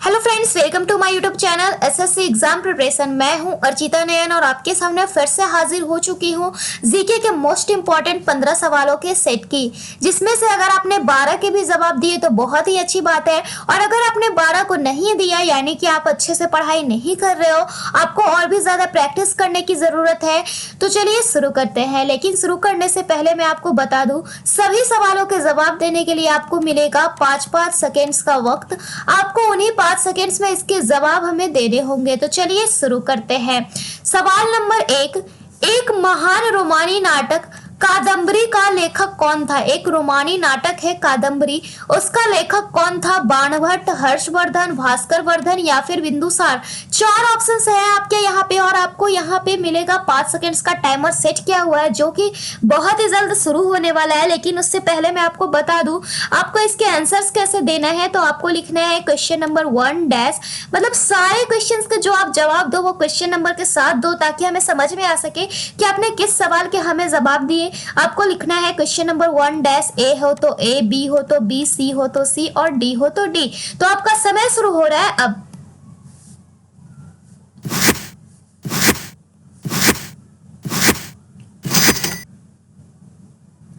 Hello friends, welcome to my YouTube channel SSC exam preparation. मैं हूं अर्चिता नयन और आपके सामने फिर से हाजिर हो चुकी हूं जीके के मोस्ट इंपॉर्टेंट 15 सवालों के सेट की, जिसमें से अगर आपने 12 के भी जवाब दिए तो बहुत ही अच्छी बात है, और अगर आपने 12 को नहीं दिया यानी कि आप अच्छे से पढ़ाई नहीं कर रहे हो, आपको और भी ज्यादा प्रैक्टिस करने की जरूरत है। तो चलिए शुरू करते हैं। लेकिन शुरू करने से पहले मैं आपको बता दूं, सभी सवालों के जवाब देने के लिए आपको मिलेगा 5-5 सेकेंड्स का वक्त। आपको उन्हीं 5 सेकेंड्स में इसके जवाब हमें देने होंगे। तो चलिए शुरू करते हैं। सवाल नंबर 1, एक महान रोमानी नाटक कादम्बरी का लेखक कौन था? एक रोमानी नाटक है कादम्बरी, उसका लेखक कौन था? बाणभट्ट, हर्षवर्धन, भास्कर वर्धन या फिर बिंदुसार। 4 ऑप्शंस है आपके यहाँ पे, और आपको यहाँ पे मिलेगा 5 सेकेंड्स का टाइमर सेट किया हुआ है, जो कि बहुत ही जल्द शुरू होने वाला है। लेकिन उससे पहले मैं आपको बता दूं, आपको इसके आंसर्स कैसे देना है। तो आपको लिखना है क्वेश्चन नंबर 1 डैश, मतलब सारे क्वेश्चंस के जो आप जवाब दो वो क्वेश्चन नंबर के साथ दो, ताकि हमें समझ में आ सके कि आपने किस सवाल के हमें जवाब दिए। आपको लिखना है क्वेश्चन नंबर 1 डैश, ए हो तो ए, बी हो तो बी, सी हो तो सी और डी हो तो डी। तो आपका समय शुरू हो रहा है अब।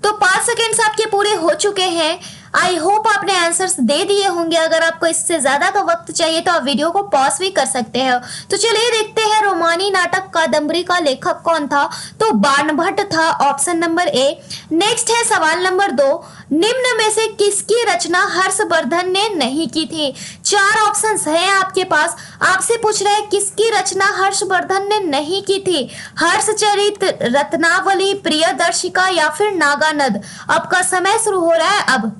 तो 5 सेकेंड्स आपके पूरे हो चुके हैं। आई होप आपने आंसर्स दे दिए होंगे। अगर आपको इससे ज्यादा का वक्त चाहिए तो आप वीडियो को पॉज भी कर सकते हैं। तो चलिए देखते हैं, रोमानी नाटक कादम्बरी का लेखक कौन था? तो बाणभट्ट था, ऑप्शन नंबर ए। नेक्स्ट है सवाल नंबर 2, निम्न में से किसकी रचना हर्षवर्धन ने नहीं की थी? 4 ऑप्शंस हैं आपके पास। आपसे पूछ रहे हैं किसकी रचना हर्षवर्धन ने नहीं की थी? हर्षचरित, रत्नावली, प्रियदर्शिका या फिर नागानद। आपका समय शुरू हो रहा है अब।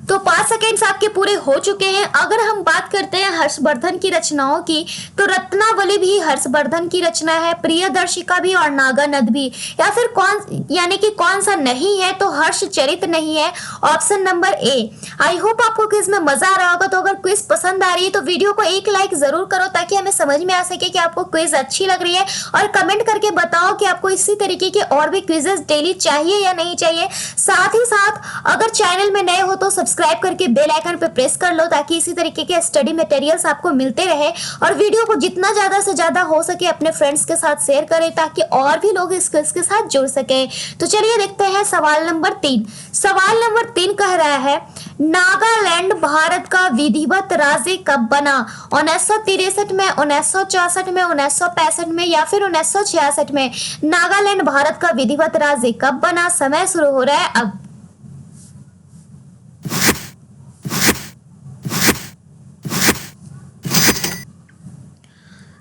तो 5 सेकेंड्स आपके पूरे हो चुके हैं। अगर हम बात करते हैं हर्षवर्धन की रचनाओं की, तो रत्नावली भी हर्षवर्धन की रचना है, प्रियदर्शिका भी और नागानद भी। या फिर कौन, यानी कि कौन सा नहीं है? तो हर्षचरित नहीं है, option number A. I hope आपको क्विज में मजा आ रहा होगा। तो अगर क्विज पसंद आ रही है तो वीडियो को एक लाइक जरूर करो, ताकि हमें समझ में आ सके कि आपको क्विज अच्छी लग रही है, और कमेंट करके बताओ कि आपको इसी तरीके के और भी क्विजेस डेली चाहिए या नहीं चाहिए। साथ ही साथ अगर चैनल में नए हो तो सब्सक्राइब करके बेल आइकन पे प्रेस कर लो, ताकि इसी तरीके के स्टडी मटेरियल्स आपको मिलते रहे। और वीडियो को जितना ज्यादा से ज्यादा हो सके अपने फ्रेंड्स के साथ शेयर करें, ताकि और भी लोग इस क्विज के साथ जुड़ सके। तो चलिए देखते हैं सवाल नंबर 3। सवाल नंबर 3 कह रहा है, नागालैंड भारत का विधिवत राज्य कब बना? 1963 में, 1964 में, 1965 में या फिर 1966 में। नागालैंड भारत का विधिवत राज्य कब बना? समय शुरू हो रहा है अब।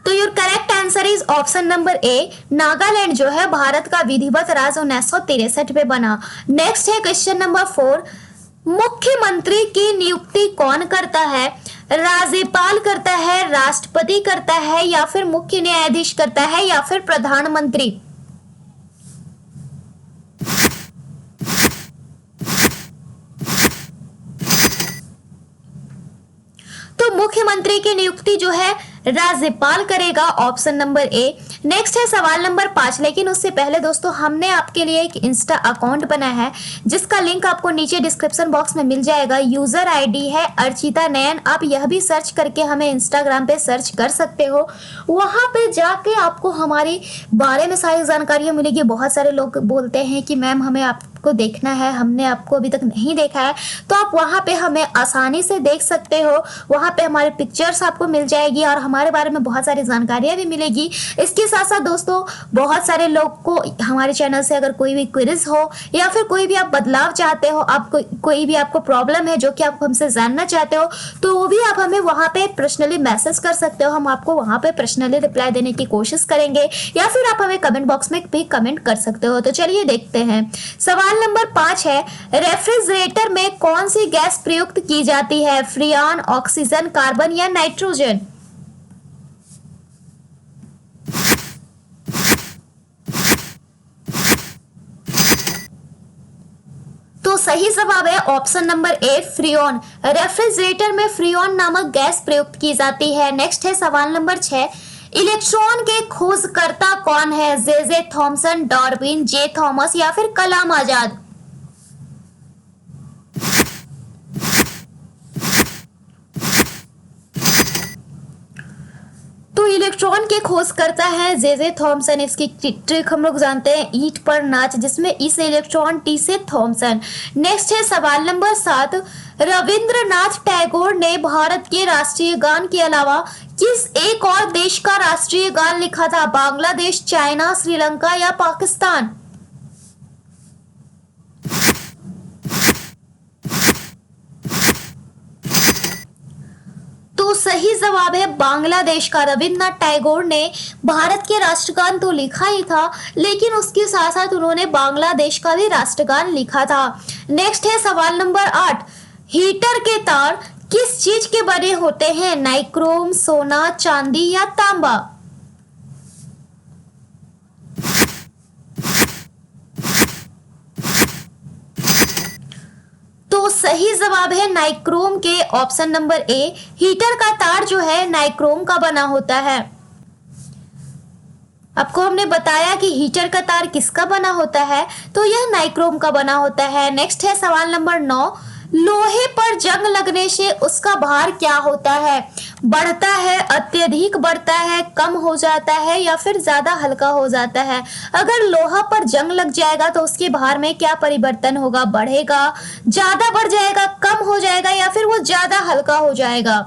तो your correct answer is option number A. Nagaland जो है भारत का विधिवत राज्य 1963 में बना। नेक्स्ट है क्वेश्चन नंबर 4, मुख्यमंत्री की नियुक्ति कौन करता है? राज्यपाल करता है, राष्ट्रपति करता है या फिर मुख्य न्यायाधीश करता है या फिर प्रधानमंत्री। तो मुख्यमंत्री की नियुक्ति जो है राज्यपाल करेगा, ऑप्शन नंबर ए। नेक्स्ट है सवाल नंबर 5। लेकिन उससे पहले दोस्तों, हमने आपके लिए एक इंस्टा अकाउंट बनाया है, जिसका लिंक आपको नीचे डिस्क्रिप्शन बॉक्स में मिल जाएगा। यूजर आईडी है अर्चिता नयन। आप यह भी सर्च करके हमें इंस्टाग्राम पे सर्च कर सकते हो। वहां पे जाके आपको हमारे बारे में सारी जानकारियां मिलेगी। बहुत सारे लोग बोलते हैं कि मैम हमें आपको देखना है, हमने आपको अभी तक नहीं देखा है। तो आप वहां पे हमें आसानी से देख सकते हो। वहां पे हमारे पिक्चर्स आपको मिल जाएगी और हमारे बारे में बहुत सारी जानकारियां भी मिलेगी। इसके साथ साथ दोस्तों, बहुत सारे लोग को हमारे चैनल से अगर कोई भी क्विज हो या फिर कोई भी आप बदलाव चाहते हो, आपको कोई भी आपको प्रॉब्लम है जो कि आप हमसे जानना चाहते हो, तो वो भी आप हमें वहां पे पर्सनली मैसेज कर सकते हो। हम आपको वहां पे पर्सनली रिप्लाई देने की कोशिश करेंगे, या फिर आप हमें कमेंट बॉक्स में भी कमेंट कर सकते हो। तो चलिए देखते हैं। सवाल नंबर 5 है, रेफ्रिजरेटर में कौन सी गैस प्रयुक्त की जाती है? फ्रियान, ऑक्सीजन, कार्बन या नाइट्रोजन। तो सही जवाब है option number A, Freon. Refrigerator में फ्रियोन नामक गैस प्रयुक्त की जाती है। नेक्स्ट है सवाल नंबर 6, इलेक्ट्रॉन के खोजकर्ता कौन है? जे थॉमसन, डार्विन, जे थॉमस या फिर कलाम आजाद? तो इलेक्ट्रॉन के खोजकर्ता है जे थॉमसन। इसकी ट्रिक हम लोग जानते हैं, ईंट पर नाच, जिसमें ई से इलेक्ट्रॉन, टी से थॉमसन। नेक्स्ट है सवाल नंबर 7। रविंद्रनाथ टैगोर ने भारत के राष्ट्रीय गान के अलावा किस एक और देश का राष्ट्रीय गान लिखा था? बांग्लादेश, चाइना, श्रीलंका या पाकिस्तान? तो सही जवाब है बांग्लादेश का। रविंद्रनाथ टैगोर ने भारत के राष्ट्रगान तो लिखा ही था, लेकिन उसके साथ साथ उन्होंने बांग्लादेश का भी राष्ट्रगान लिखा था। नेक्स्ट है सवाल नंबर 8। हीटर के तार किस चीज के बने होते हैं? नाइक्रोम, सोना, चांदी या तांबा? तो सही जवाब है नाइक्रोम के ऑप्शन नंबर ए। हीटर का तार जो है नाइक्रोम का बना होता है। आपको हमने बताया कि हीटर का तार किसका बना होता है, तो यह नाइक्रोम का बना होता है। नेक्स्ट है सवाल नंबर 9। लोहे पर जंग लगने से उसका भार क्या होता है? बढ़ता है, अत्यधिक बढ़ता है, कम हो जाता है या फिर ज्यादा हल्का हो जाता है? अगर लोहा पर जंग लग जाएगा तो उसके भार में क्या परिवर्तन होगा? बढ़ेगा, ज्यादा बढ़ जाएगा, कम हो जाएगा या फिर वो ज्यादा हल्का हो जाएगा?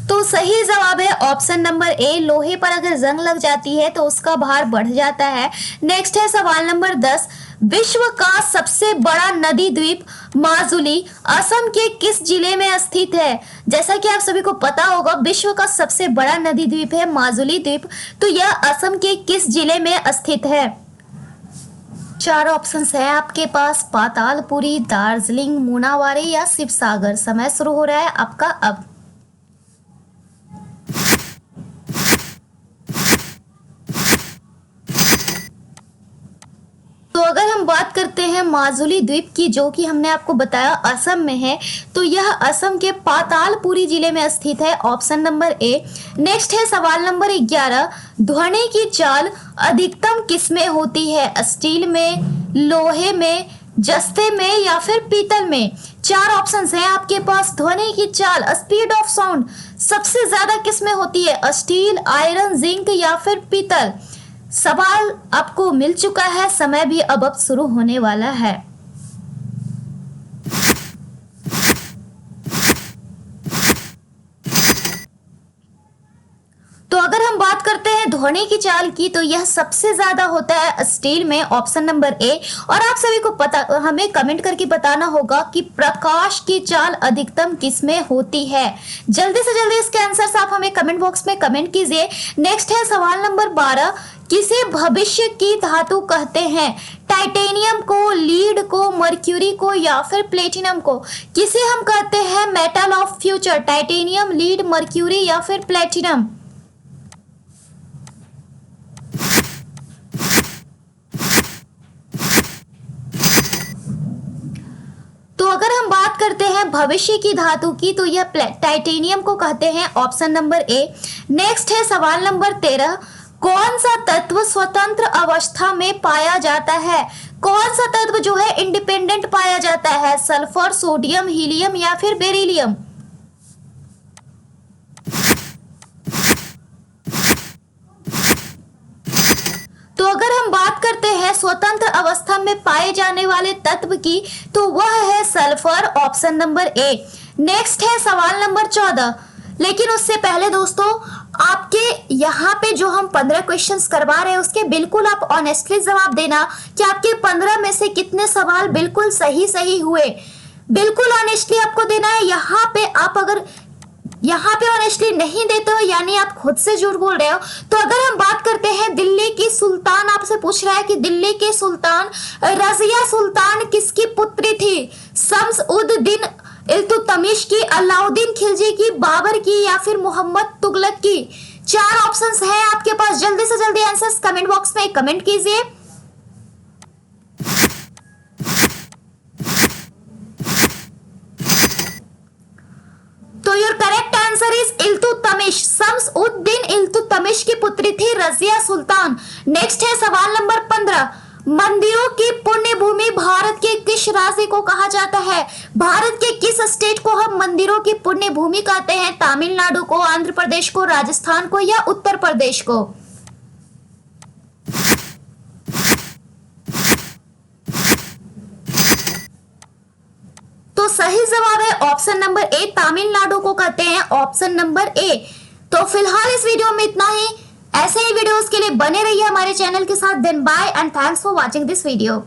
तो सही जवाब है ऑप्शन नंबर ए। लोहे पर अगर जंग लग जाती है तो उसका भार बढ़ जाता है। नेक्स्ट है सवाल नंबर 10। विश्व का सबसे बड़ा नदी द्वीप माजुली असम के किस जिले में स्थित है? जैसा कि आप सभी को पता होगा, विश्व का सबसे बड़ा नदी द्वीप है माजुली द्वीप। तो यह असम के किस जिले में स्थित है? 4 ऑप्शंस है आपके पास, पातालपुरी, दार्जिलिंग, मुनावारी या शिवसागर। समय शुरू हो रहा है आपका अब। तो अगर हम बात करते हैं माजुली द्वीप की, जो कि हमने आपको बताया असम में है, तो यह असम के पातालपुरी जिले में स्थित है। Option number A. नेक्स्ट है सवाल नंबर 11। ध्वनि की चाल अधिकतम किसमें होती है? स्टील में, लोहे में, जस्ते में या फिर पीतल में? 4 ऑप्शंस हैं आपके पास। ध्वनि की चाल, स्पीड ऑफ साउंड, सबसे ज्यादा किसमें होती है? स्टील, आयरन, जिंक या फिर पीतल? सवाल आपको मिल चुका है, समय भी अब शुरू होने वाला है। तो अगर हम बात करते हैं ध्वनि की चाल की, तो यह सबसे ज्यादा होता है स्टील में। Option number A. और आप सभी को पता, हमें कमेंट करके बताना होगा कि प्रकाश की चाल अधिकतम किसमें होती है। जल्दी से जल्दी इसके आंसर्स आप हमें कमेंट बॉक्स में कमेंट कीजिए। नेक्स्ट है सवाल नंबर 12। किसे भविष्य की धातु कहते हैं? टाइटेनियम को, लीड को, मर्क्यूरी को या फिर प्लेटिनम को? किसे हम कहते हैं metal of future? Titanium, lead, mercury या फिर प्लेटिनम? तो अगर हम बात करते हैं भविष्य की धातु की, तो यह टाइटेनियम को कहते हैं। Option number A. नेक्स्ट है सवाल नंबर 13। कौन सा तत्व स्वतंत्र अवस्था में पाया जाता है? कौन सा तत्व जो है इंडिपेंडेंट पाया जाता है? सल्फर, सोडियम, हीलियम या फिर बेरिलियम? तो अगर हम बात करते हैं स्वतंत्र अवस्था में पाए जाने वाले तत्व की, तो वह है sulphur. Option number A. Next है सवाल नंबर 14। लेकिन उससे पहले दोस्तों, आपके यहाँ पे जो हम 15 क्वेश्चंस करवा रहे हैं, उसके बिल्कुल आप ऑनेस्टली जवाब देना कि आपके 15 में से कितने सवाल बिल्कुल सही हुए। बिल्कुल ऑनेस्टली आपको देना है। यहाँ पे ऑनेस्टली नहीं देते हो, यानी आप खुद से झूठ बोल रहे हो। तो अगर हम बात करते हैं दिल्ली की सुल्तान, आपसे पूछ रहा है कि दिल्ली के सुल्तान रजिया सुल्तान किसकी पुत्री थी? शम्स उद दीन इल्तुतमिश की, अलाउद्दीन खिलजी की, बाबर की या फिर मोहम्मद तुगलक की? 4 ऑप्शंस हैं आपके पास। जल्दी से जल्दी आंसर्स कमेंट बॉक्स में कमेंट कीजिए। Answer is Iltutmish. शम्स उद दिन इल्तुतमिश की पुत्री थी रजिया सुल्तान। नेक्स्ट है सवाल नंबर 15, मंदिरों की पुण्य भूमि भारत के किस राज्य को कहा जाता है? भारत के किस स्टेट को हम मंदिरों की पुण्य भूमि कहते हैं? तमिलनाडु को, आंध्र प्रदेश को, राजस्थान को या उत्तर प्रदेश को? तो सही जवाब है ऑप्शन नंबर ए, तमिलनाडु को कहते हैं ऑप्शन नंबर ए। तो फिलहाल इस वीडियो में इतना ही। ऐसे ही वीडियोस के लिए बने रहिए हमारे चैनल के साथ। Then bye and thanks for watching this video.